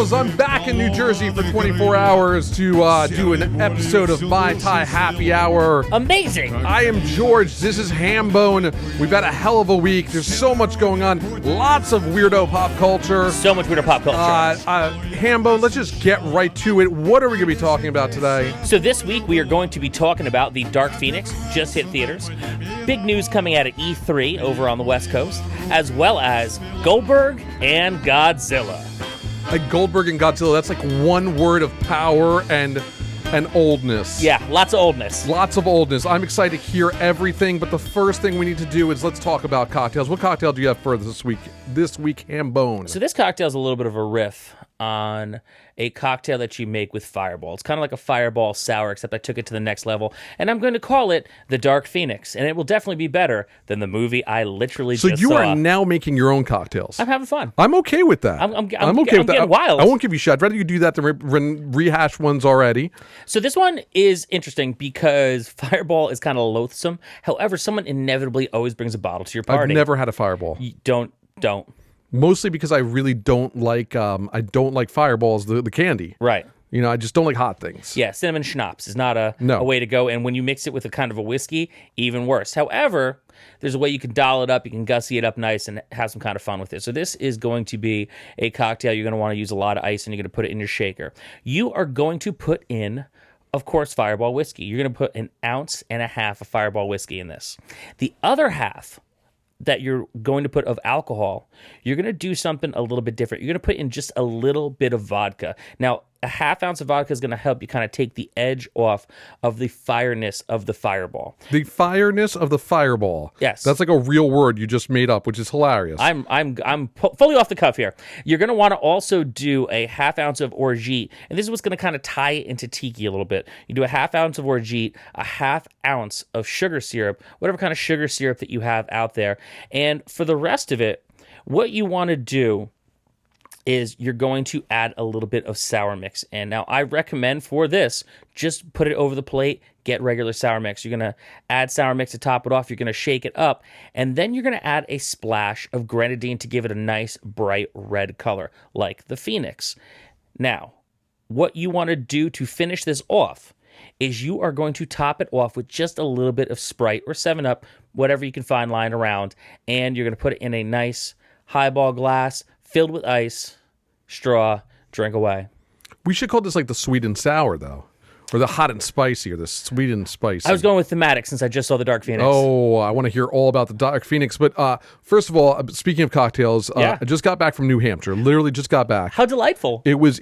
cocktails. I'm back in New Jersey for 24 hours to do an episode of Mai Tai Happy Hour. Amazing. I am George. This is Hambone. We've had a hell of a week. There's so much going on. Lots of weirdo pop culture. So much weirdo pop culture. Hambone, let's just get right to it. What are we going to be talking about today? So this week we are going to be talking about the Dark Phoenix, just hit theaters. Big news coming out at E3 over on the West Coast, as well as Goldberg and Godzilla. Goldberg and Godzilla, that's like one word of power and oldness. Yeah, lots of oldness. Lots of oldness. I'm excited to hear everything, but the first thing we need to do is let's talk about cocktails. What cocktail do you have for this week, Hambone? So this cocktail is a little bit of a riff on a cocktail that you make with Fireball. It's kind of like a Fireball sour, except I took it to the next level, and I'm going to call it the Dark Phoenix, and it will definitely be better than the movie I literally just saw. So you are now making your own cocktails. I'm having fun. I'm okay with that. I'm okay with that. Getting wild. I won't give you shit. I'd rather you do that than rehash ones already. So this one is interesting because Fireball is kind of loathsome. However, someone inevitably always brings a bottle to your party. I've never had a Fireball. You don't. Mostly because I really don't like Fireballs, the candy. Right. You know, I just don't like hot things. Yeah, cinnamon schnapps is not a No. way to go. And when you mix it with a kind of a whiskey, even worse. However, there's a way you can dial it up. You can gussy it up nice and have some kind of fun with it. So this is going to be a cocktail. You're going to want to use a lot of ice, and you're going to put it in your shaker. You are going to put in, of course, Fireball whiskey. You're going to put 1.5 ounces of Fireball whiskey in this. The other half that you're going to put of alcohol, you're going to do something a little bit different. You're going to put in just a little bit of vodka. Now, 1/2 ounce of vodka is going to help you kind of take the edge off of the fireness of the Fireball. The fireness of the Fireball. Yes. That's like a real word you just made up, which is hilarious. I'm fully off the cuff here. You're going to want to also do 1/2 ounce of orgeat, and this is what's going to kind of tie it into tiki a little bit. You do 1/2 ounce of orgeat, 1/2 ounce of sugar syrup, whatever kind of sugar syrup that you have out there, and for the rest of it, what you want to do is you're going to add a little bit of sour mix. And now I recommend for this, just put it over the plate, get regular sour mix. You're going to add sour mix to top it off. You're going to shake it up. And then you're going to add a splash of grenadine to give it a nice bright red color, like the Phoenix. Now, what you want to do to finish this off is you are going to top it off with just a little bit of Sprite or 7-Up, whatever you can find lying around. And you're going to put it in a nice highball glass filled with ice, straw, drink away. We should call this like the sweet and sour, though. Or the hot and spicy, or the sweet and spicy. I was going with thematic since I just saw the Dark Phoenix. Oh, I want to hear all about the Dark Phoenix. But first of all, speaking of cocktails, I just got back from New Hampshire. Literally just got back. How delightful. It was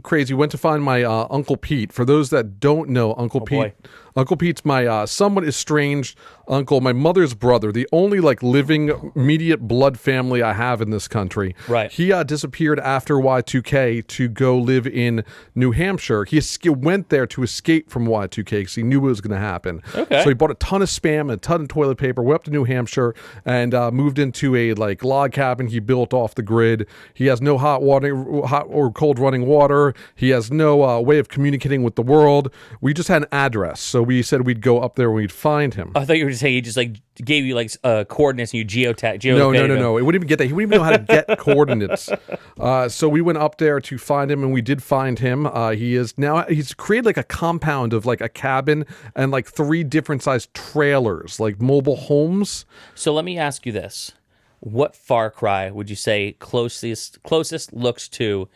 crazy. Went to find my Uncle Pete. For those that don't know, Uncle Pete. Boy. Uncle Pete's my somewhat estranged uncle, my mother's brother, the only like living immediate blood family I have in this country. Right. He disappeared after Y2K to go live in New Hampshire. He went there to escape from Y2K because he knew it was going to happen. Okay. So he bought a ton of Spam and a ton of toilet paper, went up to New Hampshire, and moved into a like log cabin he built off the grid. He has no hot or cold running water. He has no way of communicating with the world. We just had an address, so we said we'd go up there and we'd find him. I thought you were just saying he just like gave you like coordinates and you geotag. No. It wouldn't even get that. He wouldn't even know how to get coordinates. So we went up there to find him, and we did find him. He's created like a compound of like a cabin and like 3 different sized trailers, like mobile homes. So let me ask you this. What Far Cry would you say closest looks to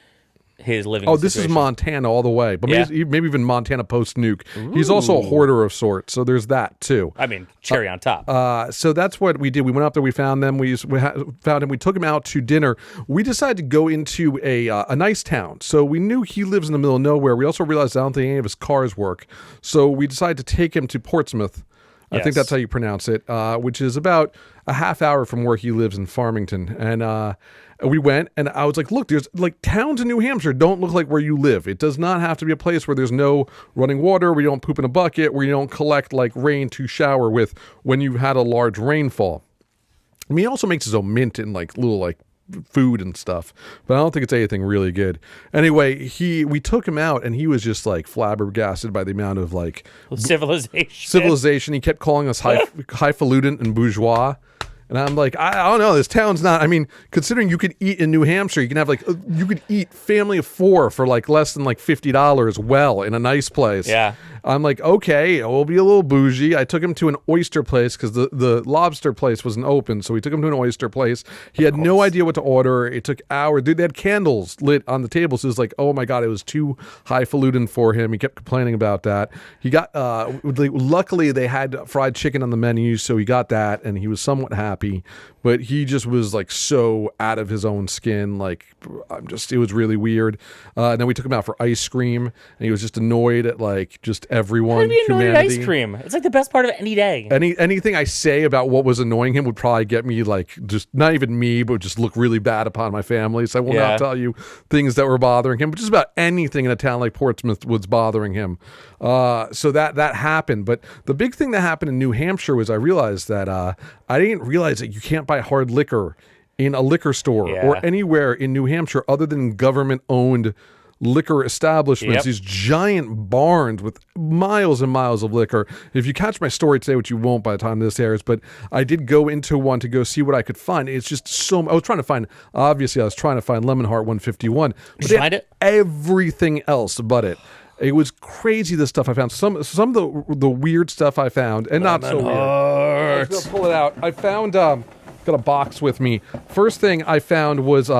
his living situation? This is Montana all the way, but maybe even Montana post-nuke. He's also a hoarder of sorts, so there's that too. I mean, cherry on top. So that's what we did. We went up there, we found them, we found him, we took him out to dinner. We decided to go into a nice town. So we knew he lives in the middle of nowhere. We also realized I don't think any of his cars work. So we decided to take him to Portsmouth. I think that's how you pronounce it, which is about a half hour from where he lives in Farmington. And we went, and I was like, look, there's like towns in New Hampshire don't look like where you live. It does not have to be a place where there's no running water, where you don't poop in a bucket, where you don't collect like rain to shower with when you've had a large rainfall. I mean, he also makes his own mint and like little like food and stuff, but I don't think it's anything really good. Anyway, we took him out, and he was just like flabbergasted by the amount of like civilization. He kept calling us highfalutin and bourgeois. And I'm like, I don't know. This town's not. I mean, considering you could eat in New Hampshire, you can have like you could eat family of 4 for like less than like $50 well in a nice place. Yeah. I'm like, okay, we'll be a little bougie. I took him to an oyster place because the lobster place wasn't open, so we took him to an oyster place. He had no idea what to order. It took hours. Dude, they had candles lit on the table, so it was like, oh my god, it was too highfalutin for him. He kept complaining about that. He got luckily they had fried chicken on the menu, so he got that, and he was somewhat happy. But he just was like so out of his own skin. Like, it was really weird. And then we took him out for ice cream, and he was just annoyed at like just everyone. How do you annoy humanity. ice cream? It's like the best part of any day. Anything I say about what was annoying him would probably get me like just not even me, but just look really bad upon my family. So I will not tell you things that were bothering him. But just about anything in a town like Portsmouth was bothering him. So that happened. But the big thing that happened in New Hampshire was I realized that I didn't realize that you can't buy hard liquor in a liquor store or anywhere in New Hampshire other than government-owned liquor establishments, these giant barns with miles and miles of liquor. If you catch my story today, which you won't by the time this airs, but I did go into one to go see what I could find. It's just so... I was trying to find Lemon Heart 151. Did you find it? Everything else but it. It was crazy, the stuff I found. Some of the weird stuff I found, and not so weird. I was going to pull it out. I found... got a box with me. First thing I found was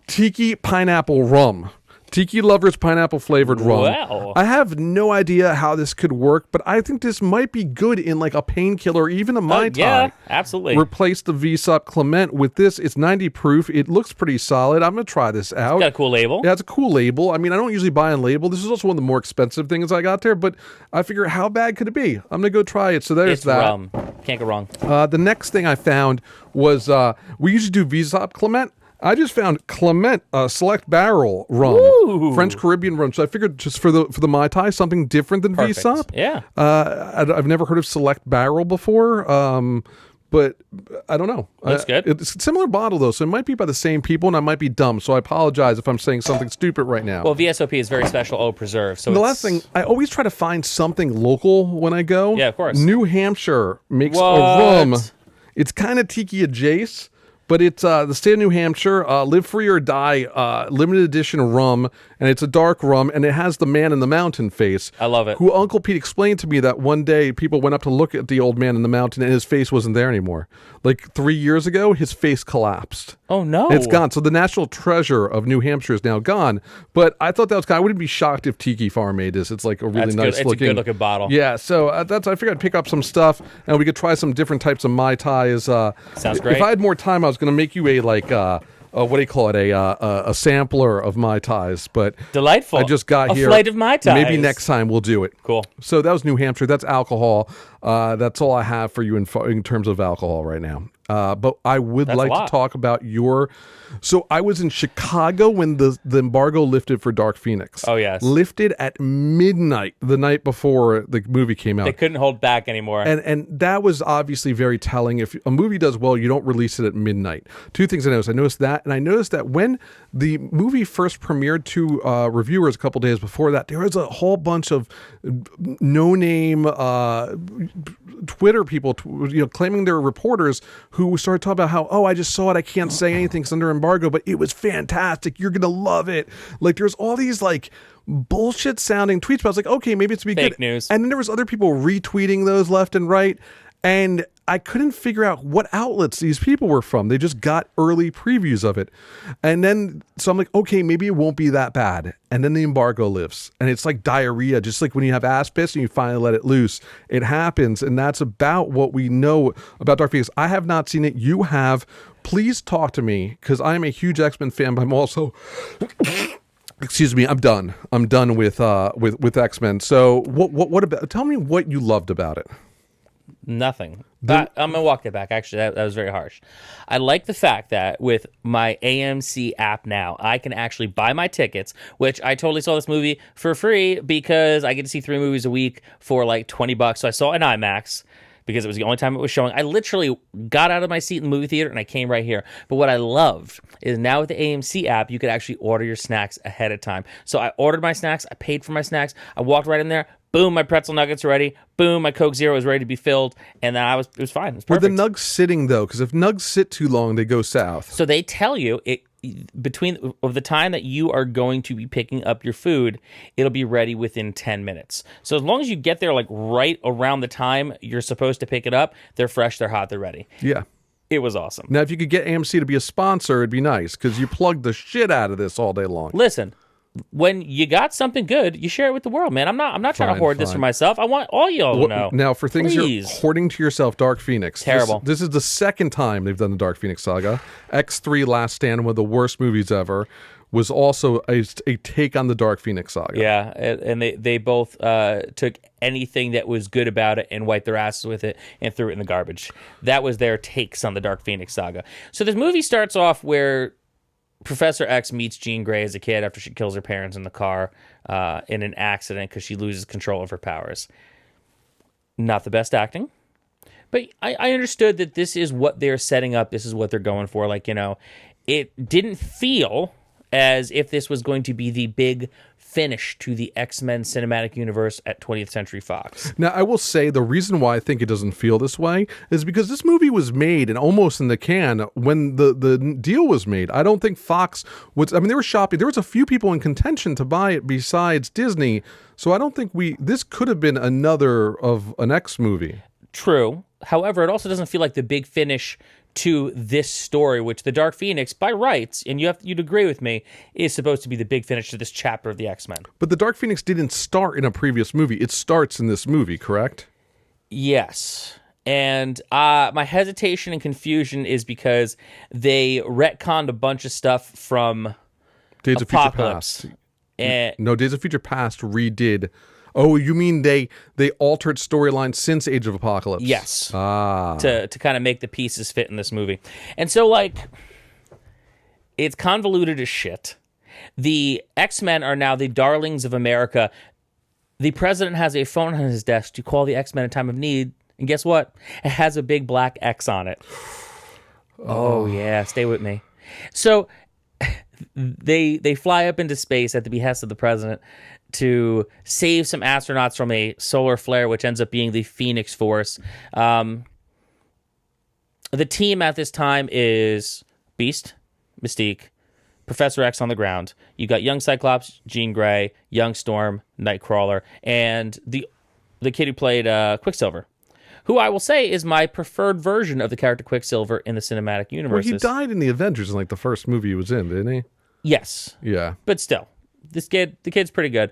Tiki Pineapple Rum. Tiki Lovers Pineapple Flavored Rum. Wow. I have no idea how this could work, but I think this might be good in like a painkiller, even a Mai Tai. Yeah, absolutely. Replace the Vsop Clement with this. It's 90 proof. It looks pretty solid. I'm going to try this out. It's got a cool label. Yeah, it's a cool label. I mean, I don't usually buy on label. This is also one of the more expensive things I got there, but I figure how bad could it be? I'm going to go try it. So there's it's that. rum. Can't go wrong. The next thing I found was we usually do Vsop Clement. I just found Clement Select Barrel rum, Ooh. French Caribbean rum. So I figured just for the Mai Tai, something different than Perfect. Vsop. Yeah. I've never heard of Select Barrel before, but I don't know. Looks good. It's a similar bottle though, so it might be by the same people, and I might be dumb. So I apologize if I'm saying something stupid right now. Well, VSOP is very special eau preserve. So the last thing, I always try to find something local when I go. Yeah, of course. New Hampshire makes What? a rum. It's kind of tiki adjacent. But it's the state of New Hampshire, Live Free or Die limited edition rum, and it's a dark rum, and it has the man in the mountain face. I love it. Who Uncle Pete explained to me that one day people went up to look at the old man in the mountain, and his face wasn't there anymore. Like 3 years ago, his face collapsed. Oh, no. It's gone. So the national treasure of New Hampshire is now gone. But I thought that was I wouldn't be shocked if Tiki Farm made this. It's like a really nice It's looking. a good looking bottle. Yeah, so I figured I'd pick up some stuff, and we could try some different types of Mai Tais. Sounds great. If I had more time, I was going to make you a what do you call it? A sampler of Mai Tais, but Delightful. I just got here. A flight of Mai Tais. Maybe next time we'll do it. Cool. So that was New Hampshire. That's alcohol. That's all I have for you in terms of alcohol right now. But I would like to talk about your... So I was in Chicago when the embargo lifted for Dark Phoenix. Oh, yes. Lifted at midnight the night before the movie came out. They couldn't hold back anymore. And that was obviously very telling. If a movie does well, you don't release it at midnight. Two things I noticed. I noticed that, and I noticed that when the movie first premiered to reviewers a couple days before that, there was a whole bunch of no-name Twitter people, claiming they're reporters who started talking about how, I just saw it, I can't say anything, it's under embargo, but it was fantastic, you're gonna love it. Like, there's all these like bullshit sounding tweets, but I was like, okay, maybe it's be good. Fake news. And then there was other people retweeting those left and right, and I couldn't figure out what outlets these people were from. They just got early previews of it. And then, so I'm like, okay, maybe it won't be that bad. And then the embargo lifts. And it's like diarrhea, just like when you have aspis and you finally let it loose. It happens. And that's about what we know about Dark Phoenix. I have not seen it. You have. Please talk to me, because I am a huge X-Men fan, but I'm also... Excuse me, I'm done. I'm done with X-Men. So what about... Tell me what you loved about it. Nothing. I'm going to walk it back. Actually, that was very harsh. I like the fact that with my AMC app now, I can actually buy my tickets, which I totally saw this movie for free because I get to see 3 movies a week for like $20. So I saw it in IMAX because it was the only time it was showing. I literally got out of my seat in the movie theater and I came right here. But what I loved is now with the AMC app, you could actually order your snacks ahead of time. So I ordered my snacks. I paid for my snacks. I walked right in there, Boom, my pretzel nuggets are ready. Boom, my Coke Zero is ready to be filled, and then it was fine. It was Were perfect. the nugs sitting though? Because if nugs sit too long, they go south. So they tell you between of the time that you are going to be picking up your food, it'll be ready within 10 minutes. So as long as you get there like right around the time you're supposed to pick it up, they're fresh, they're hot, they're ready. Yeah. It was awesome. Now, if you could get AMC to be a sponsor, it'd be nice because you plug the shit out of this all day long. Listen, when you got something good, you share it with the world, man. I'm not trying to hoard this for myself. I want all y'all to know. Now, for things Please. you're hoarding to yourself, Dark Phoenix. Terrible. This is the second time they've done the Dark Phoenix saga. X3 Last Stand, one of the worst movies ever, was also a take on the Dark Phoenix saga. Yeah, and they both took anything that was good about it and wiped their asses with it and threw it in the garbage. That was their takes on the Dark Phoenix saga. So this movie starts off where Professor X meets Jean Grey as a kid after she kills her parents in the car in an accident because she loses control of her powers. Not the best acting, but I understood that this is what they're setting up. This is what they're going for. Like, it didn't feel as if this was going to be the big finish to the X-Men cinematic universe at 20th Century Fox. Now, I will say the reason why I think it doesn't feel this way is because this movie was made and almost in the can when the deal was made. I don't think Fox was, they were shopping. There was a few people in contention to buy it besides Disney. So I don't think this could have been another of an X movie. True. However, it also doesn't feel like the big finish to this story, which the Dark Phoenix, by rights, and you'd agree with me, is supposed to be the big finish to this chapter of the X-Men. But the Dark Phoenix didn't start in a previous movie. It starts in this movie, correct? Yes. And my hesitation and confusion is because they retconned a bunch of stuff from Days Apocalypse. of Future Past. No, Days of Future Past redid. Oh, you mean they altered storylines since Age of Apocalypse? Yes. To kind of make the pieces fit in this movie. And so, it's convoluted as shit. The X-Men are now the darlings of America. The president has a phone on his desk to call the X-Men in time of need. And guess what? It has a big black X on it. Oh yeah, stay with me. So they fly up into space at the behest of the president to save some astronauts from a solar flare, which ends up being the Phoenix Force. The team at this time is Beast, Mystique, Professor X on the ground. You got young Cyclops, Jean Grey, young Storm, Nightcrawler, and the kid who played Quicksilver, who I will say is my preferred version of the character Quicksilver in the cinematic universe. Well, he died in the Avengers in the first movie he was in, didn't he? Yes. Yeah. But still, the kid's pretty good.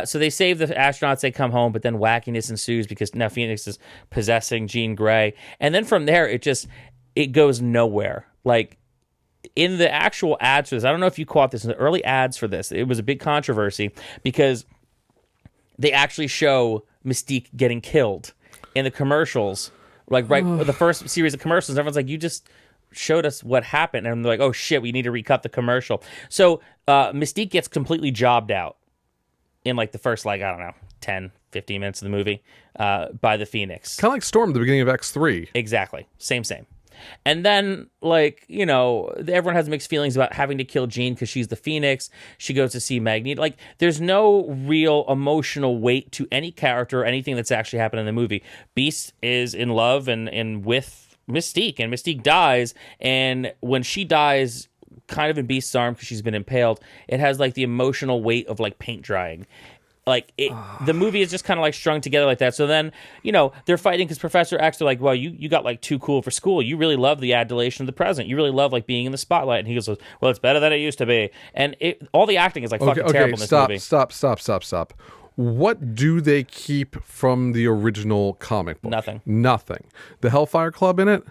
So they save the astronauts, they come home, but then wackiness ensues because now Phoenix is possessing Jean Grey. And then from there, it goes nowhere. Like, in the actual ads for this, I don't know if you caught this, in the early ads for this, it was a big controversy because they actually show Mystique getting killed in the commercials. Like, right, the first series of commercials, everyone's like, you just showed us what happened, and they're like, oh shit, we need to recut the commercial. So Mystique gets completely jobbed out in the first 10 15 minutes of the movie by the Phoenix, kind of like Storm at the beginning of X3. Exactly, same. And then everyone has mixed feelings about having to kill Jean because she's the Phoenix. She goes to see Magneto. There's no real emotional weight to any character or anything that's actually happened in the movie. Beast is in love and with Mystique, and Mystique dies, and when she dies kind of in Beast's arm because she's been impaled, it has the emotional weight of paint drying. The movie is just kind of strung together like that. So then, they're fighting because Professor X, they're like, well, you got too cool for school. You really love the adulation of the president. You really love being in the spotlight. And he goes, well, it's better than it used to be. And all the acting is fucking terrible in this movie. Stop. What do they keep from the original comic book? Nothing. The Hellfire Club in it?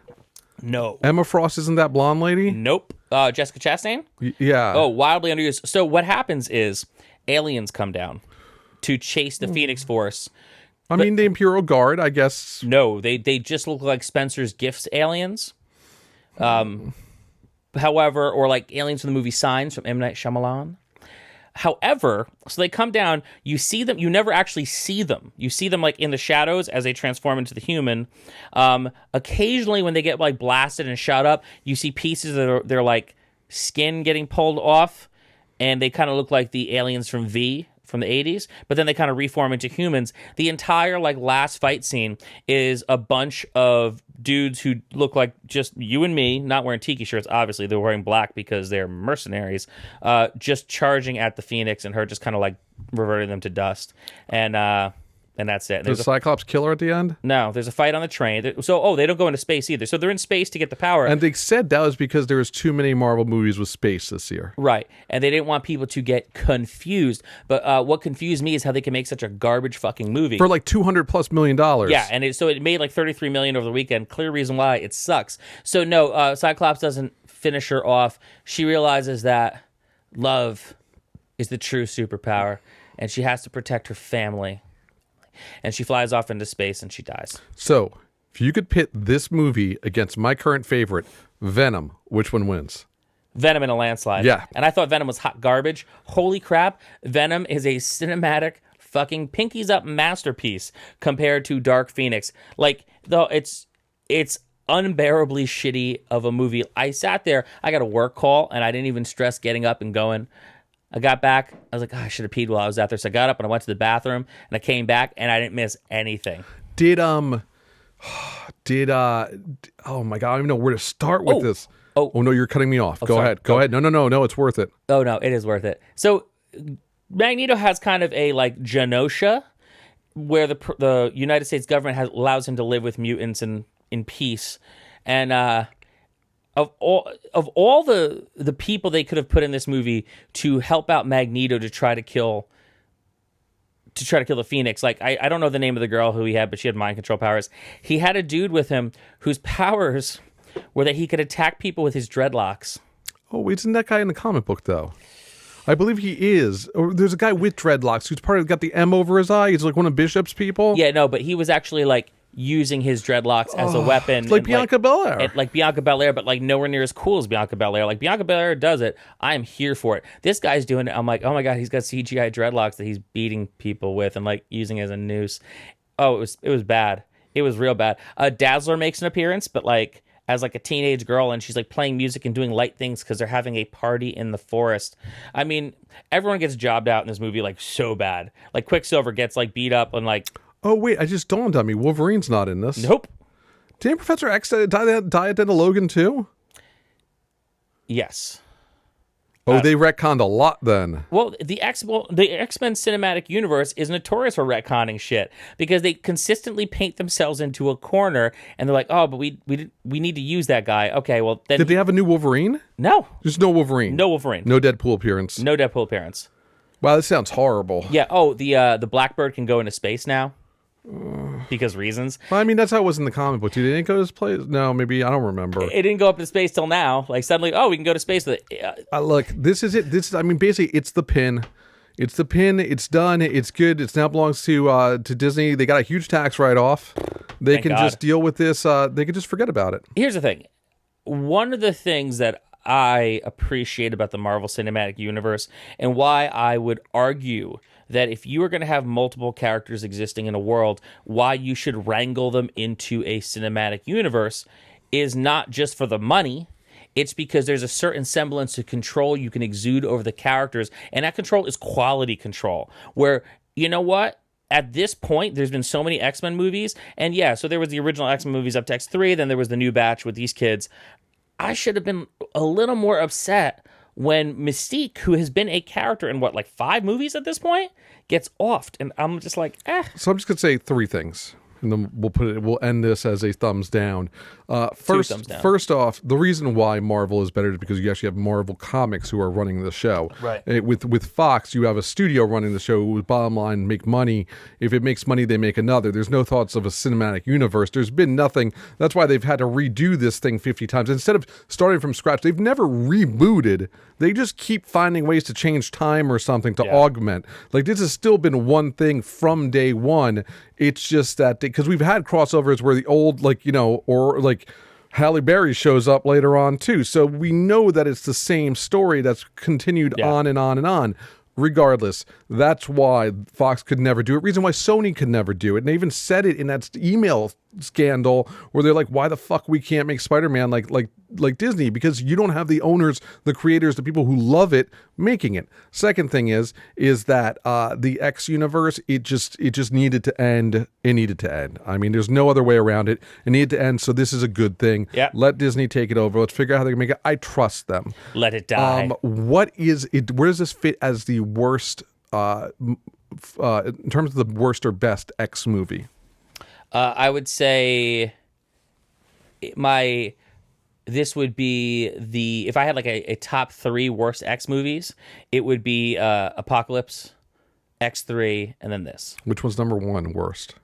No. Emma Frost isn't that blonde lady? Nope. Jessica Chastain? Yeah. Oh, wildly underused. So what happens is aliens come down to chase the Phoenix Force. The Imperial Guard, I guess. No, they just look like Spencer's Gifts aliens. However, or aliens from the movie Signs from M. Night Shyamalan. However, so they come down, you see them, you never actually see them. You see them in the shadows as they transform into the human. Occasionally when they get blasted and shot up, you see pieces of their skin getting pulled off, and they kind of look like the aliens from V, from the 80s, but then they kind of reform into humans. The entire like last fight scene is a bunch of dudes who look like just you and me, not wearing tiki shirts. Obviously, they're wearing black because they're mercenaries, just charging at the Phoenix and her just kind of like reverting them to dust. And that's it. Does Cyclops kill her at the end? No, there's a fight on the train. So, they don't go into space either. So they're in space to get the power. And they said that was because there was too many Marvel movies with space this year. Right. And they didn't want people to get confused. But what confused me is how they can make such a garbage fucking movie. For like $200+ million. Yeah, and it made like $33 million over the weekend. Clear reason why it sucks. So no, Cyclops doesn't finish her off. She realizes that love is the true superpower, and she has to protect her family. And she flies off into space and she dies. So, if you could pit this movie against my current favorite, Venom, which one wins? Venom in a landslide. Yeah. And I thought Venom was hot garbage. Holy crap. Venom is a cinematic fucking pinkies up masterpiece compared to Dark Phoenix. Like, though it's unbearably shitty of a movie. I sat there, I got a work call, and I didn't even stress getting up and going. I got back. I was like, I should have peed while I was out there. So I got up and I went to the bathroom and I came back and I didn't miss anything. Oh my God, I don't even know where to start with this. Oh no, you're cutting me off. Go ahead. Go ahead. No, it's worth it. Oh no, it is worth it. So Magneto has kind of a like genosha where the United States government allows him to live with mutants in peace. And, Of all the people they could have put in this movie to help out Magneto to try to kill the Phoenix, like I don't know the name of the girl who he had, but she had mind control powers. He had a dude with him whose powers were that he could attack people with his dreadlocks. Oh, isn't that guy in the comic book though? I believe he is. Or there's a guy with dreadlocks who's got the M over his eye. He's like one of Bishop's people. Yeah, no, but he was actually like using his dreadlocks as a weapon. Like Bianca Belair. Like Bianca Belair, but like nowhere near as cool as Bianca Belair. Like Bianca Belair does it. I'm here for it. This guy's doing it. I'm like, oh my God, he's got CGI dreadlocks that he's beating people with and like using as a noose. Oh, it was bad. It was real bad. Dazzler makes an appearance, but like as like a teenage girl, and she's like playing music and doing light things because they're having a party in the forest. I mean, everyone gets jobbed out in this movie like so bad. Like Quicksilver gets like beat up and like. Oh, wait, I just dawned on me. Wolverine's not in this. Nope. Didn't Professor X die at the end of Logan, too? Yes. Oh, they retconned a lot then. Well, the X-Men cinematic universe is notorious for retconning shit because they consistently paint themselves into a corner and they're like, oh, but we need to use that guy. Okay, well, then... Did they have a new Wolverine? No. Just no Wolverine? No Wolverine. No Deadpool appearance? No Deadpool appearance. Wow, this sounds horrible. Yeah, the Blackbird can go into space now. Because reasons. Well, I mean, that's how it was in the comic book. They didn't go to space. No, maybe I don't remember. It didn't go up to space till now. Like suddenly, we can go to space with it. Look, this is it. I mean, basically, it's the pin. It's the pin. It's done. It's good. It now belongs to Disney. They got a huge tax write-off. They Thank can God. just deal with this. They can just forget about it. Here's the thing. One of the things that I appreciate about the Marvel Cinematic Universe and why I would argue that if you are going to have multiple characters existing in a world, why you should wrangle them into a cinematic universe is not just for the money. It's because there's a certain semblance of control you can exude over the characters, and that control is quality control. Where, you know what? At this point, there's been so many X-Men movies, and yeah, so there was the original X-Men movies up to X3, then there was the new batch with these kids. I should have been a little more upset when Mystique, who has been a character in 5 movies at this point, gets offed, and I'm just like, So I'm just gonna say 3 things, and then we'll end this as a thumbs down. First, thumbs down. First off, the reason why Marvel is better is because you actually have Marvel Comics who are running the show. Right. With Fox, you have a studio running the show whose bottom line make money. If it makes money, they make another. There's no thoughts of a cinematic universe. There's been nothing. That's why they've had to redo this thing 50 times. Instead of starting from scratch, they've never rebooted. They just keep finding ways to change time or something to augment. Like, this has still been one thing from day one. It's just that, because we've had crossovers where the old, Halle Berry shows up later on too. So we know that it's the same story that's continued on and on and on. Regardless, that's why Fox could never do it. Reason why Sony could never do it. And they even said it in that email scandal where they're like, why the fuck we can't make Spider-Man like Disney? Because you don't have the owners, the creators, the people who love it making it. Second thing is that the X universe, it just needed to end. It needed to end. I mean, there's no other way around it. It needed to end. So this is a good thing. Yeah. Let Disney take it over. Let's figure out how they can make it. I trust them. Let it die. What is it? Where does this fit as the worst? In terms of the worst or best X movie? I would say this would be if I had like a top 3 worst X movies, it would be Apocalypse, X3, and then this. Which one's number 1 worst?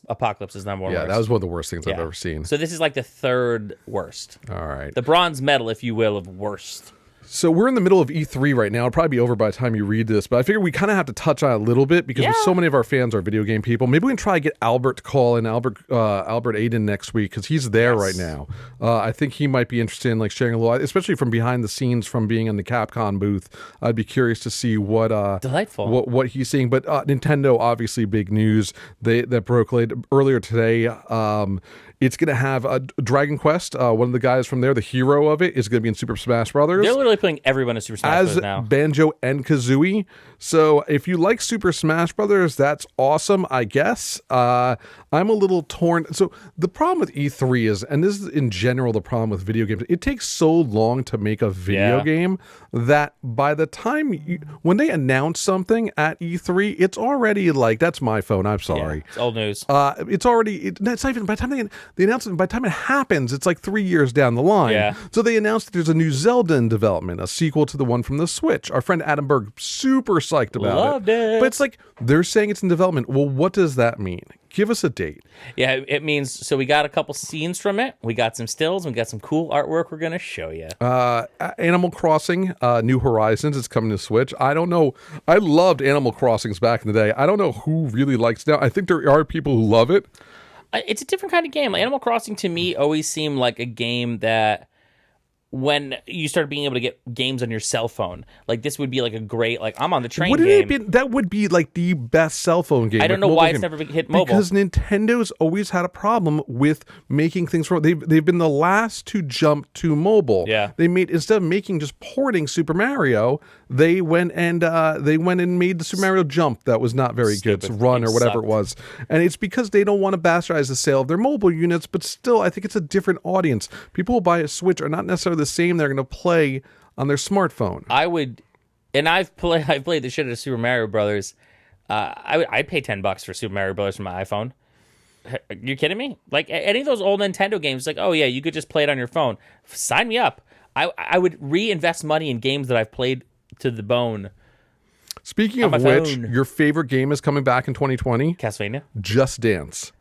Apocalypse is number 1 worst. Yeah, that was one of the worst things I've ever seen. So this is like the 3rd worst. All right. The bronze medal, if you will, of worst. So we're in the middle of E3 right now. It'll probably be over by the time you read this, but I figure we kind of have to touch on it a little bit because so many of our fans are video game people. Maybe we can try to get Albert to call in, Albert Aiden next week because he's there right now. I think he might be interested in like sharing a little, especially from behind the scenes from being in the Capcom booth. I'd be curious to see what delightful what he's seeing. But Nintendo, obviously, big news. That broke earlier today. It's going to have Dragon Quest. One of the guys from there, the hero of it, is going to be in Super Smash Brothers. They're literally putting everyone in Super Smash Brothers now. As Banjo and Kazooie. So if you like Super Smash Brothers, that's awesome, I guess. I'm a little torn. So the problem with E3 is, and this is in general the problem with video games, it takes so long to make a video game that by the time when they announce something at E3, it's already like, that's my phone, I'm sorry. Yeah, it's old news. It's already, it's not even, by the time they announce it, by the time it happens, it's like 3 years down the line. Yeah. So they announced that there's a new Zelda in development, a sequel to the one from the Switch. Our friend Adam Berg, super psyched about Loved it. But it's like, they're saying it's in development. Well, what does that mean? Give us a date. Yeah, it means, so we got a couple scenes from it. We got some stills. We got some cool artwork we're going to show you. Animal Crossing, New Horizons is coming to Switch. I don't know. I loved Animal Crossings back in the day. I don't know who really likes it now. I think there are people who love it. It's a different kind of game. Animal Crossing to me always seemed like a game that when you start being able to get games on your cell phone, like this would be like a great, like I'm on the train game. That would be like the best cell phone game. I don't know why it's never hit mobile. Because Nintendo's always had a problem with making things for, they've been the last to jump to mobile. Yeah. They made, instead of making just porting Super Mario, they went and made the Super Mario Jump that was not very good. Run or whatever it was. And it's because they don't want to bastardize the sale of their mobile units, but still I think it's a different audience. People who buy a Switch are not necessarily the same they're going to play on their smartphone. I would, and I've played the shit out of Super Mario Brothers. I'd pay $10 for Super Mario Brothers from my iPhone. Are you kidding me? Like any of those old Nintendo games, like, oh yeah, you could just play it on your phone. Sign me up. I would reinvest money in games that I've played to the bone. Speaking of which, your favorite game is coming back in 2020? Castlevania? Just Dance.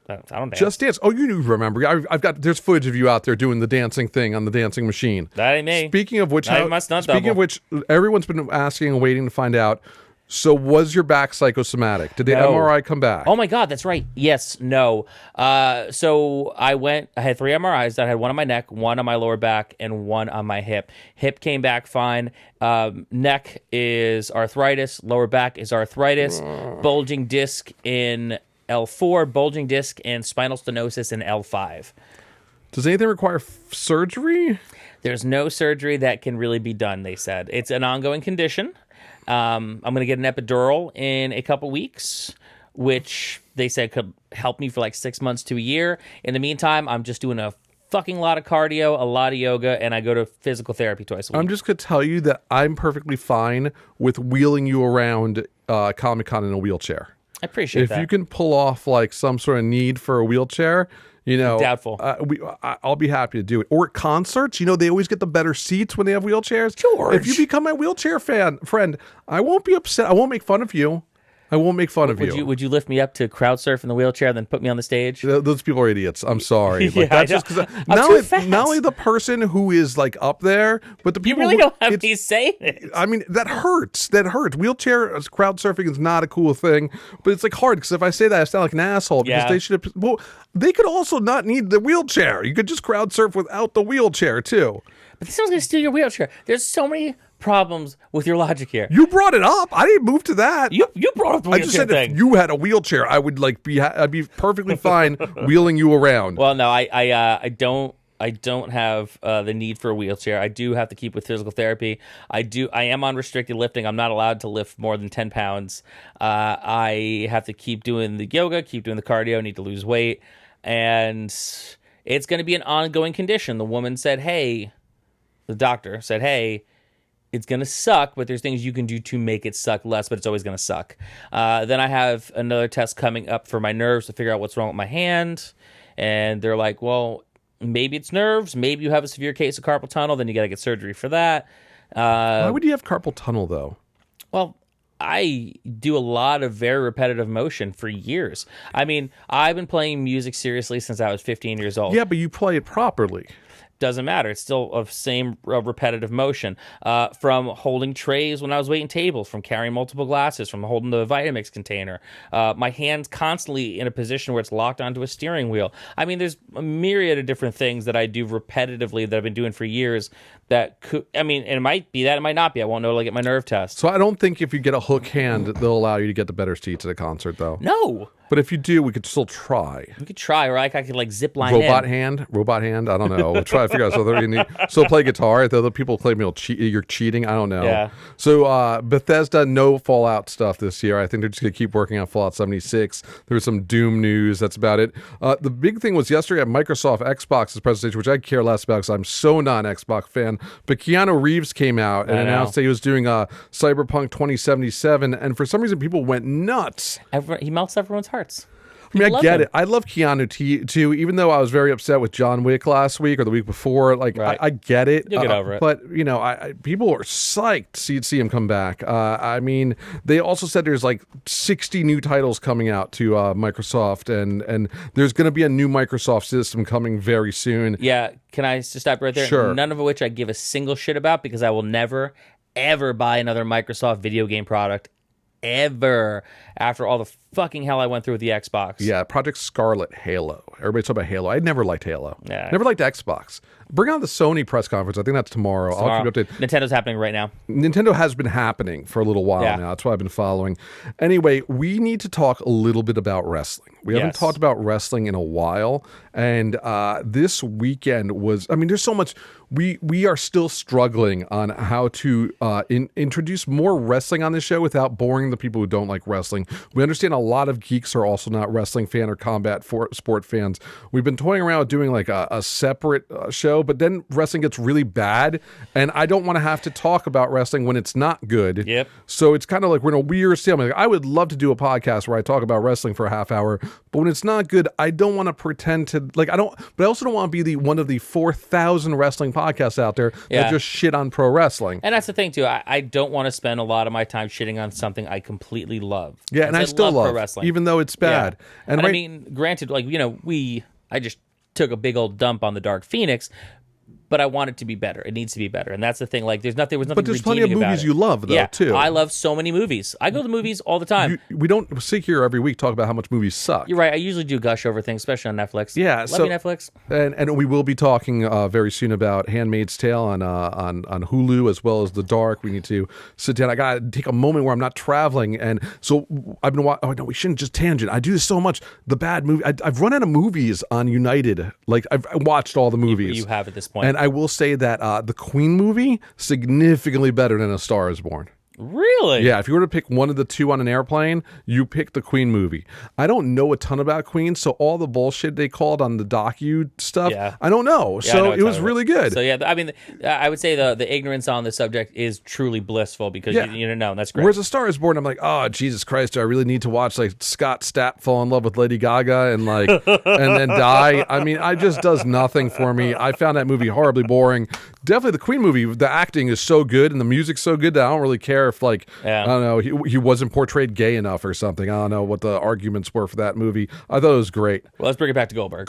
I don't dance. Just Dance. Oh, you do remember. I've got, there's footage of you out there doing the dancing thing on the dancing machine. That ain't me. Speaking of which, everyone's been asking and waiting to find out. So was your back psychosomatic? Did the MRI come back? Oh my God, that's right. Yes, no. So I had 3 MRIs. I had one on my neck, one on my lower back, and one on my hip. Hip came back fine. Neck is arthritis. Lower back is arthritis. Bulging disc in L4, bulging disc and spinal stenosis in L5. Does anything require surgery? There's no surgery that can really be done, they said. It's an ongoing condition. I'm going to get an epidural in a couple weeks, which they said could help me for like 6 months to a year. In the meantime, I'm just doing a fucking lot of cardio, a lot of yoga, and I go to physical therapy twice a week. I'm just going to tell you that I'm perfectly fine with wheeling you around Comic-Con in a wheelchair. I appreciate that. If you can pull off like some sort of need for a wheelchair, you know, doubtful. I'll be happy to do it. Or at concerts, you know, they always get the better seats when they have wheelchairs. George, if you become my wheelchair friend, I won't be upset. I won't make fun of you. I won't make fun of you. Would you lift me up to crowd surf in the wheelchair, then put me on the stage? Those people are idiots. I'm sorry. Like, Yeah, that's just because not only the person who is like up there, but the people. You really don't have me saying it. I mean, that hurts. That hurts. Wheelchair crowd surfing is not a cool thing, but it's like hard because if I say that, I sound like an asshole. Because they should have. Well, they could also not need the wheelchair. You could just crowd surf without the wheelchair too. But someone's going to steal your wheelchair. There's so many problems with your logic here. You brought it up. I didn't move to that. You brought up the I just said thing. if you had a wheelchair, I would I'd be perfectly fine wheeling you around. Well, no, I don't have the need for a wheelchair. I do have to keep with physical therapy. I am on restricted lifting. I'm not allowed to lift more than 10 pounds. I have to keep doing the yoga, keep doing the cardio, need to lose weight. And it's going to be an ongoing condition. The woman said, hey, the doctor said, hey, it's going to suck, but there's things you can do to make it suck less, but it's always going to suck. Then I have another test coming up for my nerves to figure out what's wrong with my hand. And they're like, well, maybe it's nerves. Maybe you have a severe case of carpal tunnel. Then you got to get surgery for that. Why would you have carpal tunnel, though? Well, I do a lot of very repetitive motion for years. I mean, I've been playing music seriously since I was 15 years old. Yeah, but you play it properly. Doesn't matter. It's still of same repetitive motion. From holding trays when I was waiting tables, from carrying multiple glasses, from holding the Vitamix container. My hand's constantly in a position where it's locked onto a steering wheel. I mean, there's a myriad of different things that I do repetitively that I've been doing for years that could, I mean, it might be that, it might not be. I won't know till I get my nerve test. So I don't think if you get a hook hand, they'll allow you to get the better seats at a concert, though. No. But if you do, we could still try. We could try, or I could like zip line Robot in. hand. I don't know. We'll try to figure out. So play guitar. The other people claim you're cheating. I don't know. Yeah. So Bethesda, no Fallout stuff this year. I think they're just gonna keep working on Fallout 76. There was some Doom news. That's about it. The big thing was yesterday at Microsoft Xbox's presentation, which I care less about because I'm so not an Xbox fan. But Keanu Reeves came out and announced that he was doing Cyberpunk 2077, and for some reason people went nuts. He melts everyone's hearts. I mean, I get it. I love Keanu too, even though I was very upset with John Wick last week or the week before. Like, right. I get it. You'll get over it. But, you know, people are psyched to see him come back. I mean, they also said there's like 60 new titles coming out to Microsoft, and there's going to be a new Microsoft system coming very soon. Yeah. Can I just stop right there? Sure. None of which I give a single shit about because I will never, ever buy another Microsoft video game product ever after all the fucking hell I went through with the Xbox. Yeah, Project Scarlet, Halo. Everybody's talking about Halo. I never liked Halo. Yeah. Never liked Xbox. Bring on the Sony press conference. I think that's tomorrow. I'll keep you updated. Nintendo's happening right now. Nintendo has been happening for a little while now. That's why I've been following. Anyway, we need to talk a little bit about wrestling. We haven't talked about wrestling in a while. And this weekend was, I mean, there's so much. We are still struggling on how to introduce more wrestling on this show without boring the people who don't like wrestling. We understand a lot of geeks are also not wrestling fan or combat sport fans. We've been toying around with doing like a separate show, but then wrestling gets really bad, and I don't want to have to talk about wrestling when it's not good. Yep. So it's kind of like we're in a weird state. Like, I would love to do a podcast where I talk about wrestling for a half hour, but when it's not good, I don't want to pretend to but I also don't want to be one of the 4,000 wrestling podcasts out there that just shit on pro wrestling. And that's the thing too. I don't want to spend a lot of my time shitting on something I completely love. Yeah, and I still love pro wrestling, even though it's bad. Yeah. And I mean, granted, like, you know, I just took a big old dump on the Dark Phoenix, but I want it to be better. It needs to be better, and that's the thing. Like, there was nothing. But there's plenty of movies you love, though, too. I love so many movies. I go to the movies all the time. We don't sit here every week talk about how much movies suck. You're right. I usually do gush over things, especially on Netflix. Yeah, love you, Netflix. And we will be talking very soon about Handmaid's Tale on Hulu as well as The Dark. We need to sit down. I gotta take a moment where I'm not traveling, and so I've been watching. Oh no, we shouldn't just tangent. I do this so much. The bad movie. I've run out of movies on United. Like, I've watched all the movies. You have at this point, and I will say that the Queen movie significantly better than A Star Is Born. Really? Yeah, if you were to pick one of the two on an airplane, you pick the Queen movie. I don't know a ton about Queen, so all the bullshit they called on the docu stuff, I don't know. Yeah, so it was really good. So yeah, I mean, I would say the ignorance on the subject is truly blissful because you don't know. That's great. Whereas A Star Is Born, I'm like, oh Jesus Christ, do I really need to watch like Scott Stapp fall in love with Lady Gaga and like and then die? I mean, it just does nothing for me. I found that movie horribly boring. Definitely the Queen movie, the acting is so good and the music's so good that I don't really care if like I don't know, he wasn't portrayed gay enough or something. I don't know what the arguments were for that movie. I thought it was great. Well, let's bring it back to Goldberg.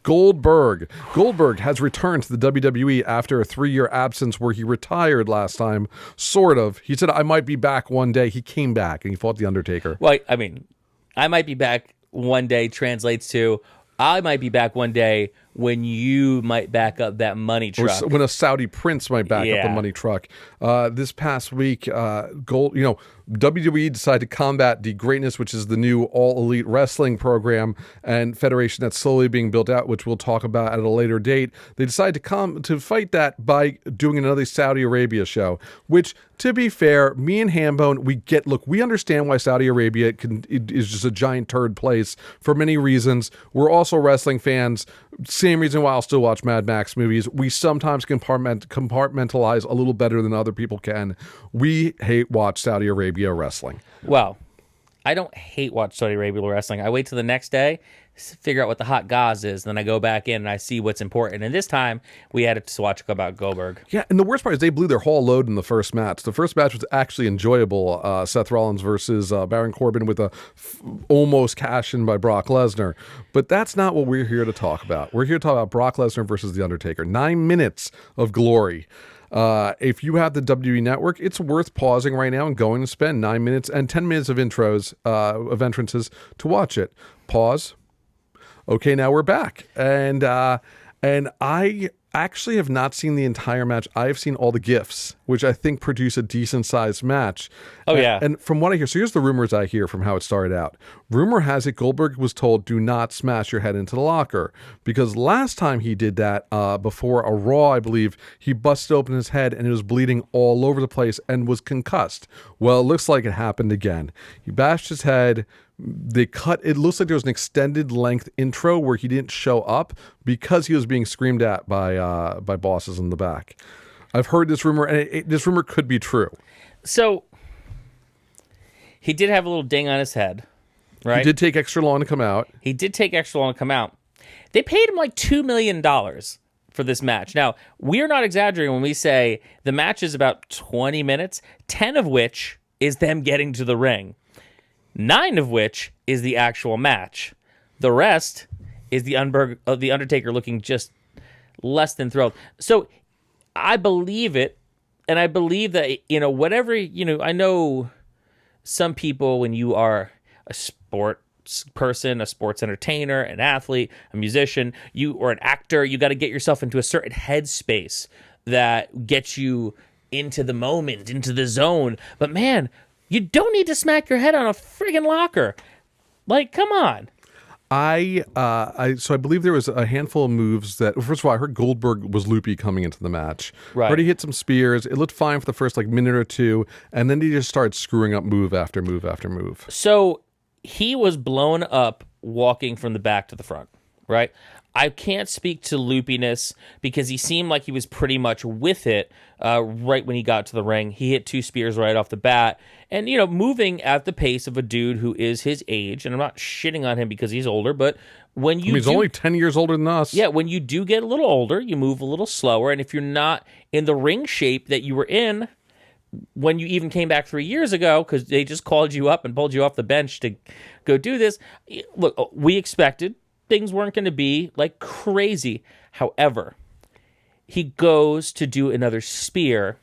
Goldberg has returned to the WWE after a 3-year absence where he retired last time, sort of. He said, I might be back one day. He came back and he fought The Undertaker. Well, I mean, I might be back one day translates to I might be back one day when you might back up that money truck. When a Saudi prince might back up the Yeah. money truck. This past week, WWE decided to combat the greatness, which is the new All Elite Wrestling program and federation that's slowly being built out, which we'll talk about at a later date. They decided to fight that by doing another Saudi Arabia show, which, to be fair, me and Hambone, we understand why Saudi Arabia is just a giant turd place for many reasons. We're also wrestling fans. Same reason why I'll still watch Mad Max movies. We sometimes compartmentalize a little better than other people can. We watch Saudi Arabia wrestling. Well, I don't hate watch Saudi Arabia wrestling. I wait till the next day, figure out what the hot gauze is, then I go back in and I see what's important. And this time, we had to watch about Goldberg. Yeah, and the worst part is they blew their whole load in the first match. The first match was actually enjoyable. Seth Rollins versus Baron Corbin with a almost cash-in by Brock Lesnar. But that's not what we're here to talk about. We're here to talk about Brock Lesnar versus The Undertaker. 9 minutes of glory. If you have the WWE Network, it's worth pausing right now and going to spend 9 minutes and 10 minutes of intros, of entrances to watch it. Pause. Okay, now we're back. And I actually have not seen the entire match. I've seen all the GIFs, which I think produce a decent-sized match. Oh, yeah. And from what I hear, so here's the rumors I hear from how it started out. Rumor has it Goldberg was told, do not smash your head into the locker. Because last time he did that, before a Raw, I believe, he busted open his head and it was bleeding all over the place and was concussed. Well, it looks like it happened again. He bashed his head. It looks like there was an extended length intro where he didn't show up because he was being screamed at by bosses in the back. I've heard this rumor, and this rumor could be true. So, he did have a little ding on his head, right? He did take extra long to come out. They paid him like $2 million for this match. Now, we're not exaggerating when we say the match is about 20 minutes, 10 of which is them getting to the ring. 9 of which is the actual match. The rest is the Undertaker looking just less than thrilled. So I believe it, and I believe that, whatever, I know some people, when you are a sports person, a sports entertainer, an athlete, a musician, or an actor, you got to get yourself into a certain headspace that gets you into the moment, into the zone. But man, you don't need to smack your head on a friggin' locker. Like, come on. So I believe there was a handful of moves that, first of all, I heard Goldberg was loopy coming into the match. Right. Already hit some spears. It looked fine for the first minute or two, and then he just started screwing up move after move after move. So he was blown up walking from the back to the front, right? I can't speak to loopiness because he seemed like he was pretty much with it right when he got to the ring. He hit 2 spears right off the bat. And, moving at the pace of a dude who is his age, and I'm not shitting on him because he's older, but when he's only 10 years older than us. Yeah, when you do get a little older, you move a little slower. And if you're not in the ring shape that you were in when you even came back 3 years ago, because they just called you up and pulled you off the bench to go do this, look, we expected things weren't going to be like crazy. However, he goes to do another spear.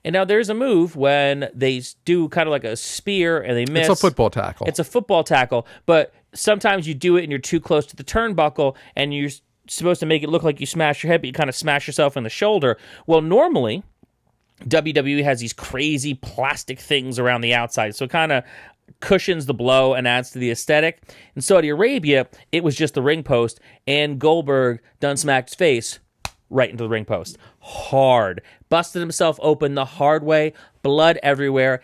And now there's a move when they do kind of like a spear and they miss. It's a football tackle. It's a football tackle. But sometimes you do it and you're too close to the turnbuckle and you're supposed to make it look like you smash your head, but you kind of smash yourself in the shoulder. Well, normally, WWE has these crazy plastic things around the outside. So it kind of cushions the blow and adds to the aesthetic. In Saudi Arabia, it was just the ring post, and Goldberg done smacked his face right into the ring post. Hard. Busted himself open the hard way. Blood everywhere.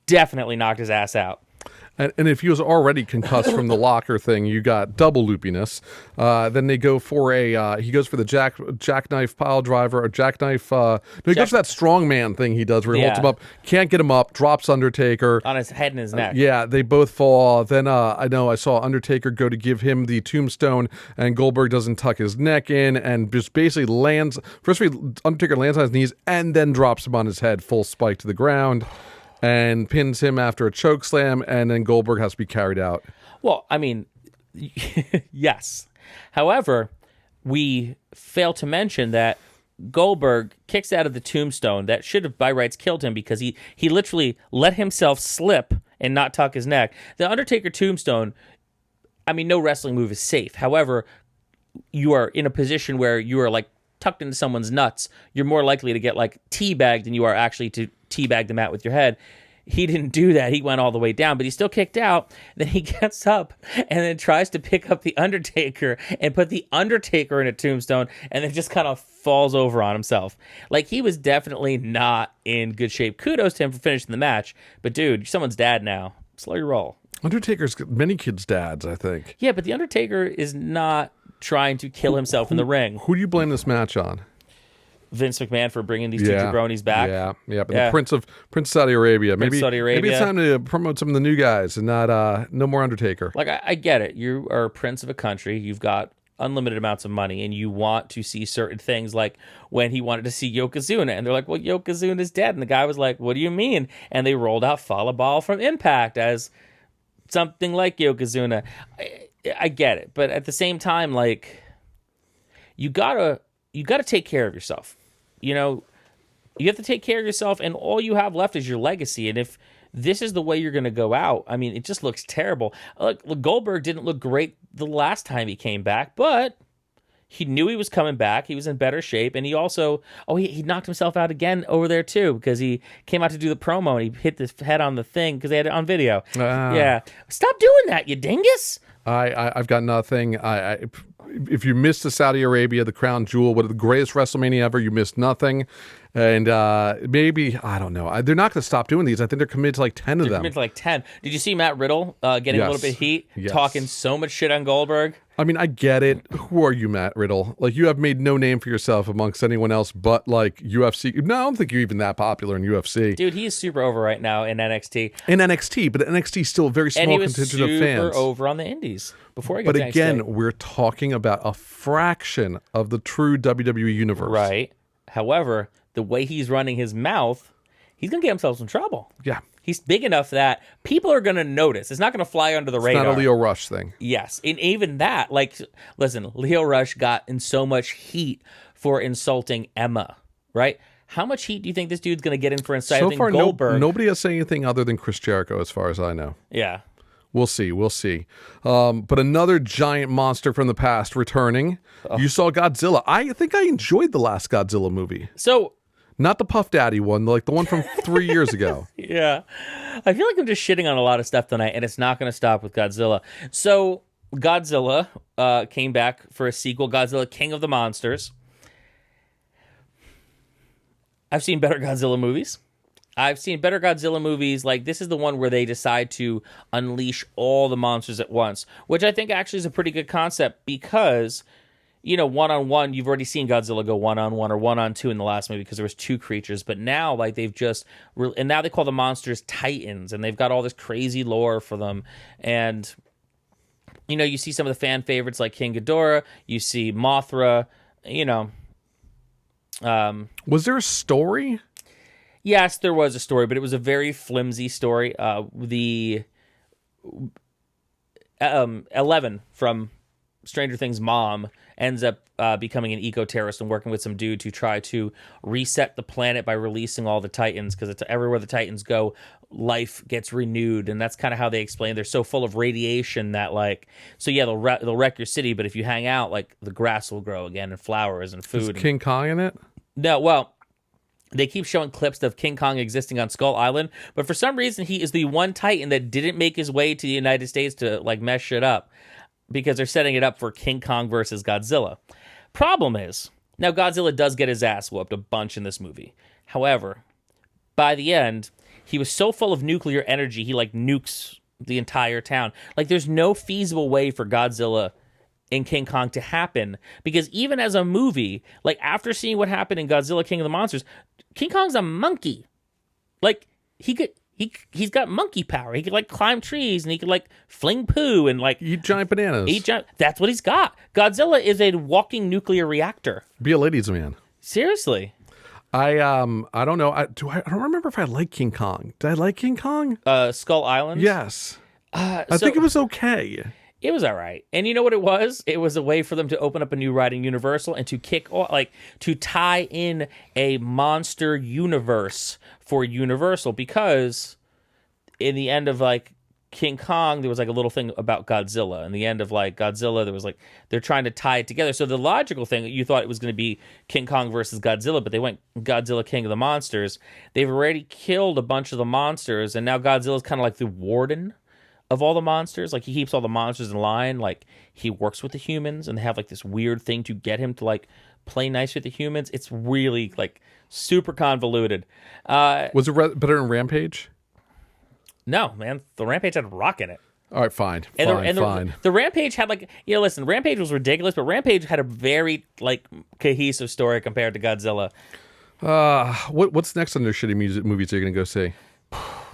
Definitely knocked his ass out. And if he was already concussed from the locker thing, you got double loopiness. Then they go for he goes for the jackknife pile driver or jackknife. No, he goes for that strongman thing he does where he holds him up, can't get him up, drops Undertaker. On his head and his neck. Yeah, they both fall. Then I saw Undertaker go to give him the tombstone, and Goldberg doesn't tuck his neck in and just basically lands. First, Undertaker lands on his knees and then drops him on his head, full spike to the ground. And pins him after a choke slam, and then Goldberg has to be carried out. Well, I mean, yes. However, we fail to mention that Goldberg kicks out of the tombstone that should have by rights killed him because he literally let himself slip and not tuck his neck. The Undertaker tombstone, I mean, no wrestling move is safe. However, you are in a position where you are like tucked into someone's nuts, you're more likely to get like teabagged than you are actually to teabag them out with your head. He didn't do that. He went all the way down, but he still kicked out. Then he gets up and then tries to pick up the Undertaker and put the Undertaker in a tombstone, and then just kind of falls over on himself. Like, he was definitely not in good shape. Kudos to him for finishing the match, but dude, you're someone's dad now. Slow your roll. Undertaker's got many kids' dads, I think. Yeah, but the Undertaker is not trying to kill himself in the ring. Who do you blame this match on? Vince McMahon for bringing these two jabronis back. Yeah. But the Prince of Saudi Arabia. Maybe Saudi Arabia. Maybe it's time to promote some of the new guys and not no more Undertaker. Like, I get it. You are a prince of a country. You've got unlimited amounts of money, and you want to see certain things, like when he wanted to see Yokozuna, and they're like, well, Yokozuna's dead. And the guy was like, what do you mean? And they rolled out Fallah Ball from Impact as something like Yokozuna. I get it. But at the same time, like, you gotta take care of yourself. You know, you have to take care of yourself, and all you have left is your legacy. And if this is the way you're going to go out, I mean, it just looks terrible. Look, Goldberg didn't look great the last time he came back, but he knew he was coming back. He was in better shape, and he also, he knocked himself out again over there too, because he came out to do the promo, and he hit his head on the thing because they had it on video. Yeah. Stop doing that, you dingus. I've got nothing. If you missed the Saudi Arabia, the crown jewel, what the greatest WrestleMania ever, you missed nothing. And maybe, I don't know. They're not going to stop doing these. I think they're committed to like 10 of them. Committed to like 10. Did you see Matt Riddle getting a little bit of heat, talking so much shit on Goldberg? I mean, I get it. Who are you, Matt Riddle? Like, you have made no name for yourself amongst anyone else but, like, UFC. No, I don't think you're even that popular in UFC. Dude, he's super over right now in NXT. But NXT is still a very small contingent of fans. And he was super over on the indies before he got to NXT. But again, we're talking about a fraction of the true WWE universe. Right. However, the way he's running his mouth, he's going to get himself some trouble. Yeah. He's big enough that people are going to notice. It's not going to fly under the radar. It's not a Leo Rush thing. Yes. And even that, like, listen, Leo Rush got in so much heat for insulting Emma, right? How much heat do you think this dude's going to get in for insulting Goldberg? Nobody has said anything other than Chris Jericho, as far as I know. Yeah. We'll see. But another giant monster from the past returning. You saw Godzilla. I think I enjoyed the last Godzilla movie. So... Not the Puff Daddy one, like the one from 3 years ago. Yeah. I feel like I'm just shitting on a lot of stuff tonight, and it's not going to stop with Godzilla. So, Godzilla came back for a sequel, Godzilla King of the Monsters. I've seen better Godzilla movies. Like, this is the one where they decide to unleash all the monsters at once, which I think actually is a pretty good concept because... You know, one-on-one, you've already seen Godzilla go one-on-one or one-on-two in the last movie because there was two creatures. But now, like, they've just... And now they call the monsters Titans, and they've got all this crazy lore for them. And, you know, you see some of the fan favorites like King Ghidorah. You see Mothra, you know. Was there a story? Yes, there was a story, but it was a very flimsy story. The 11 from Stranger Things' mom ends up becoming an eco-terrorist and working with some dude to try to reset the planet by releasing all the Titans, because it's everywhere the Titans go, life gets renewed, and that's kind of how they explain. They're so full of radiation that, like, so yeah, they'll wreck your city, but if you hang out, like, the grass will grow again and flowers and food. Is King Kong in it? No, well, they keep showing clips of King Kong existing on Skull Island, but for some reason he is the one Titan that didn't make his way to the United States to, like, mess shit up, because they're setting it up for King Kong versus Godzilla. Problem is, now Godzilla does get his ass whooped a bunch in this movie. However, by the end, he was so full of nuclear energy, he, like, nukes the entire town. Like, there's no feasible way for Godzilla and King Kong to happen, because even as a movie, like, after seeing what happened in Godzilla King of the Monsters, King Kong's a monkey. Like, he's got monkey power. He could, like, climb trees, and he could, like, fling poo and, like, eat giant bananas. That's what he's got. Godzilla is a walking nuclear reactor. Be a ladies' man. Seriously. I don't know. I don't remember if I like King Kong. Did I like King Kong? Skull Island? Yes. I think it was okay. It was all right. And you know what it was? It was a way for them to open up a new ride in Universal and to kick off, like, to tie in a monster universe for Universal, because in the end of, like, King Kong, there was like a little thing about Godzilla. In the end of like Godzilla, there was like they're trying to tie it together. So the logical thing, you thought it was going to be King Kong versus Godzilla, but they went Godzilla, King of the Monsters. They've already killed a bunch of the monsters, and now Godzilla's kind of like the warden of all the monsters. Like he keeps all the monsters in line. Like he works with the humans, and they have like this weird thing to get him to like play nice with the humans. It's really like super convoluted. Was it better than Rampage? No, man, the Rampage had Rock in it. All right, fine. The Rampage had like, listen, Rampage was ridiculous, but Rampage had a very like cohesive story compared to Godzilla. What's next on their shitty movies you're gonna go see?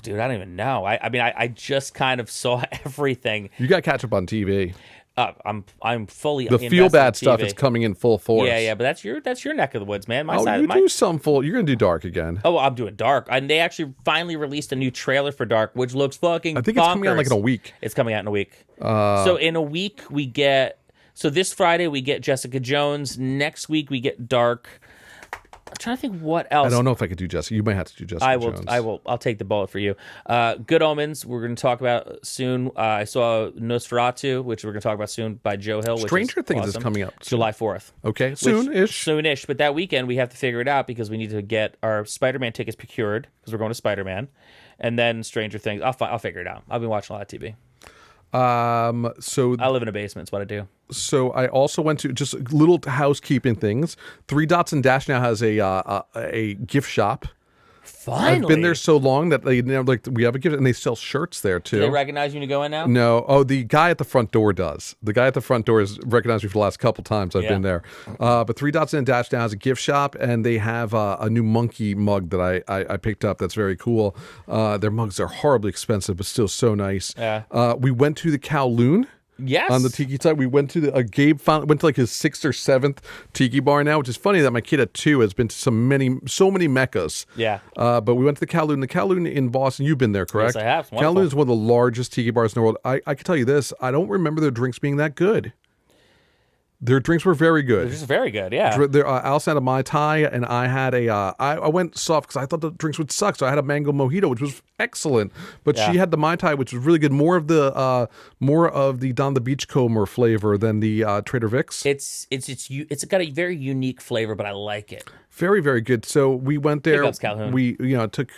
Dude, I don't even know. I mean, I just kind of saw everything. You got to catch up on TV. I'm fully the feel bad stuff is coming in full force. Yeah, but that's your neck of the woods, man. Do some full. You're gonna do Dark again. Oh, I'm doing Dark, and they actually finally released a new trailer for Dark, which looks fucking. I think bonkers. It's coming out like in a week. It's coming out in a week. So in a week we get. So this Friday we get Jessica Jones. Next week we get Dark. I'm trying to think what else. I don't know if I could do Jessica. You might have to do Jessica Jones. I will. I'll take the bullet for you. Good Omens. We're going to talk about soon. I saw Nosferatu, which we're going to talk about soon by Joe Hill. Stranger Things awesome. is coming up July 4th. Okay, soonish. But that weekend we have to figure it out because we need to get our Spider-Man tickets procured because we're going to Spider-Man, and then Stranger Things. I'll figure it out. I've been watching a lot of TV. So I live in a basement. It's what I do. So I also went to just little housekeeping things. 3 Dots and Dash now has a gift shop. Finally, I've been there so long that they we have a gift, and they sell shirts there too. Do they recognize you when you go in now? No. Oh, the guy at the front door does. The guy at the front door has recognized me for the last couple times I've been there. But 3 Dots and Dash now has a gift shop, and they have a new monkey mug that I picked up. That's very cool. Their mugs are horribly expensive, but still so nice. Yeah. We went to the Kowloon. Yes. On the tiki side, we went to Gabe went to like his 6th or 7th tiki bar now, which is funny that my kid at 2 has been to so many meccas. Yeah. But we went to the Kowloon. The Kowloon in Boston, you've been there, correct? Yes, I have. Kowloon is one of the largest tiki bars in the world. I can tell you this: I don't remember their drinks being that good. Their drinks were very good. They're just very good, yeah. Alice had a Mai Tai, and I had I went soft because I thought the drinks would suck, so I had a mango mojito, which was excellent. But she had the Mai Tai, which was really good. More of the Don the Beachcomber flavor than the Trader Vic's. It's got a very unique flavor, but I like it. Very, very good. So we went there. Calhoun. We took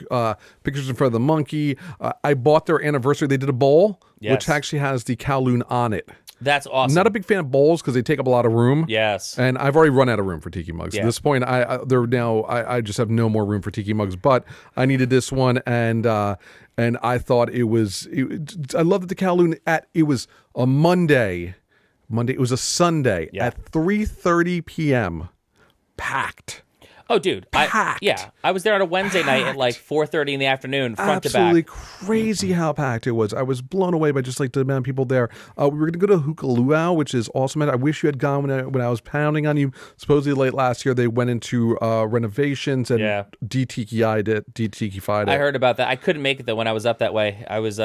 pictures in front of the monkey. I bought their anniversary. They did a bowl, which actually has the Kowloon on it. That's awesome. Not a big fan of bowls because they take up a lot of room. Yes. And I've already run out of room for tiki mugs. Yeah. At this point, I just have no more room for tiki mugs. But I needed this one, and I thought I love that the Kowloon it was a Monday. It was a Sunday at 3:30 p.m. Packed. Oh, dude. Packed. I was there on a Wednesday night at like 4:30 in the afternoon, front to back. Absolutely crazy how packed it was. I was blown away by just like the amount of people there. We were going to go to Hookah Luau, which is awesome. I wish you had gone when I was pounding on you. Supposedly late last year, they went into renovations and de-tikified it. I heard about that. I couldn't make it, though, when I was up that way. I was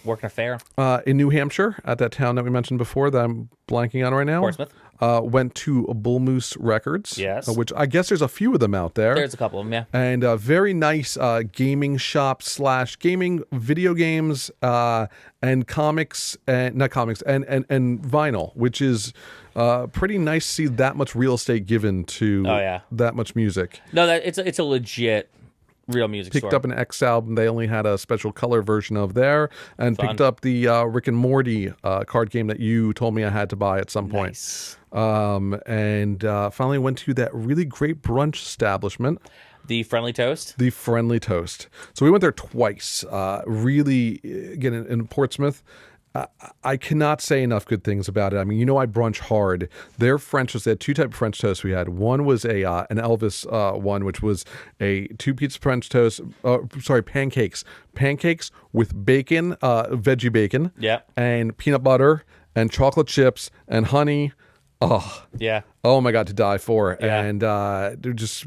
working a fair. In New Hampshire, at that town that we mentioned before that I'm blanking on right now. Portsmouth. Went to Bull Moose Records. Yes. Which I guess there's a few of them out there. There's a couple of them, yeah. And a very nice gaming shop / gaming video games and comics, and not comics, and vinyl, which is pretty nice to see that much real estate given to that much music. No, it's a legit real music picked store. Up an X album they only had a special color version of there, and picked up the Rick and Morty card game that you told me I had to buy at some point. Nice. And finally went to that really great brunch establishment. The Friendly Toast? The Friendly Toast. So we went there twice. Really, again, in Portsmouth. I cannot say enough good things about it. I mean, I brunch hard. Their French toast, they had 2 types of French toast we had. One was an Elvis one, which was a 2-pizza French toast. Pancakes. Pancakes with bacon, veggie bacon. Yeah. And peanut butter and chocolate chips and honey. Oh. Yeah. Oh my God, to die for. Yeah. And they're just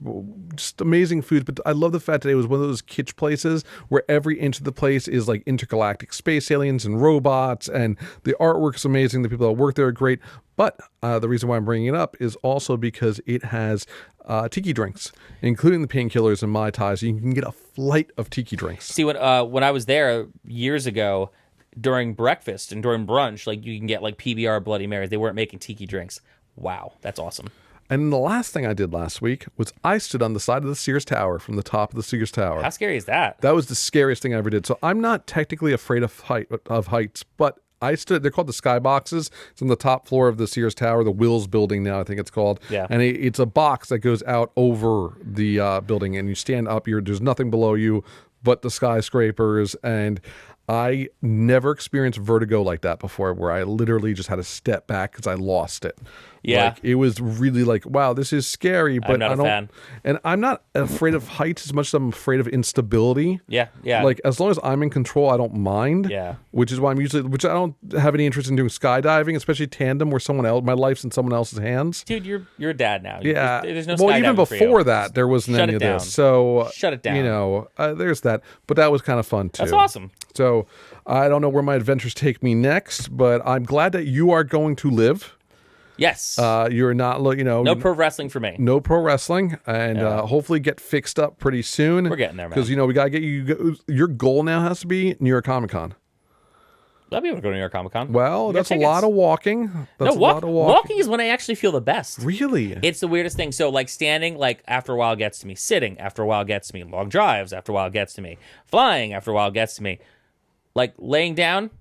amazing foods. But I love the fact that it was one of those kitsch places where every inch of the place is like intergalactic space aliens and robots, and the artwork is amazing. The people that work there are great. But the reason why I'm bringing it up is also because it has tiki drinks, including the painkillers and Mai Tais. So you can get a flight of tiki drinks. See, when I was there years ago, during breakfast and during brunch, like you can get like PBR Bloody Marys. They weren't making tiki drinks. Wow, that's awesome. And the last thing I did last week was I stood on the side of the Sears Tower from the top of the Sears Tower. How scary is that? That was the scariest thing I ever did. So I'm not technically afraid of heights, but I stood. They're called the skyboxes. It's on the top floor of the Sears Tower, the Wills Building now, I think it's called. Yeah. And it's a box that goes out over the building, and you stand up. There's nothing below you but the skyscrapers. And I never experienced vertigo like that before, where I literally just had to step back because I lost it. Yeah. Like, it was really like, wow, this is scary, but I'm not I a don't. fan. And I'm not afraid of heights as much as I'm afraid of instability. Yeah. Like, as long as I'm in control, I don't mind. Yeah. Which is why which I don't have any interest in doing skydiving, especially tandem, where my life's in someone else's hands. Dude, you're a dad now. Yeah. There's no well, even skydiving for you. before that, there wasn't Shut any it of down. this. So Shut it down. You know, there's that. But that was kind of fun too. That's awesome. So I don't know where my adventures take me next, but I'm glad that you are going to live. Yes. You're not, no pro wrestling for me. No pro wrestling, and hopefully get fixed up pretty soon. We're getting there, man. Because we gotta get you. Your goal now has to be New York Comic Con. I'll be able to go to New York Comic Con. Well, that's a lot of walking. That's a lot of walking. Walking is when I actually feel the best. Really? It's the weirdest thing. So, like, standing, like, after a while gets to me. Sitting, after a while gets to me. Long drives, after a while gets to me. Flying, after a while gets to me. Like, laying down,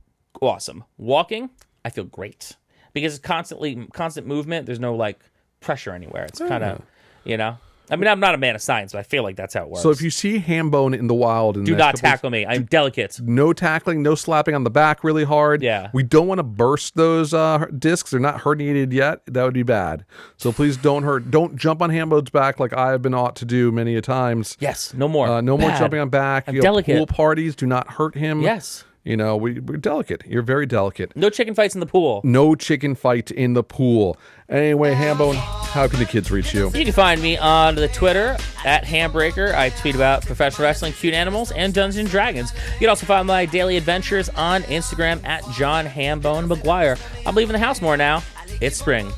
awesome. Walking, I feel great. Because it's constant movement. There's no, like, pressure anywhere. It's kind of, I mean, I'm not a man of science, but I feel like that's how it works. So if you see Hambone in the wild, do not tackle me. I'm delicate. No tackling, no slapping on the back really hard. Yeah. We don't want to burst those discs. They're not herniated yet. That would be bad. So please don't jump on Hambone's back like I have been ought to do many a times. Yes, no more. No more Bad. jumping on back. I'm delicate. Pool parties, do not hurt him. Yes. We're delicate. You're very delicate. No chicken fights in the pool. No chicken fight in the pool. Anyway, Hambone, how can the kids reach you? You can find me on the Twitter at Hambreaker. I tweet about professional wrestling, cute animals, and Dungeons and Dragons. You can also find my daily adventures on Instagram at John Hambone McGuire. I'm leaving the house more now. It's spring.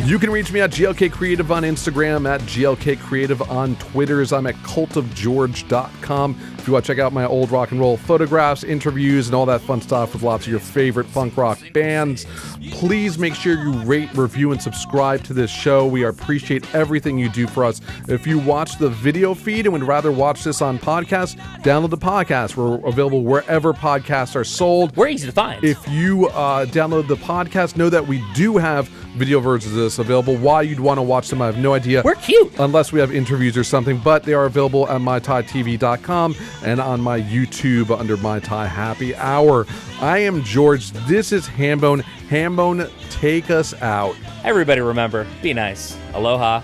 You can reach me at GLK Creative on Instagram, at GLK Creative on Twitters. I'm at cultofgeorge.com. If you want to check out my old rock and roll photographs, interviews, and all that fun stuff with lots of your favorite punk rock bands, please make sure you rate, review, and subscribe to this show. We appreciate everything you do for us. If you watch the video feed and would rather watch this on podcast, download the podcast. We're available wherever podcasts are sold. We're easy to find. If you download the podcast, know that we do have video versions of this available. Why you'd want to watch them, I have no idea. We're cute. Unless we have interviews or something, but they are available at MaiTaiTV.com and on my YouTube under Mai Tai Happy Hour. I am George. This is Hambone. Hambone, take us out. Everybody remember, be nice. Aloha.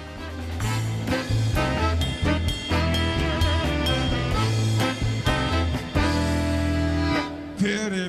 Get it.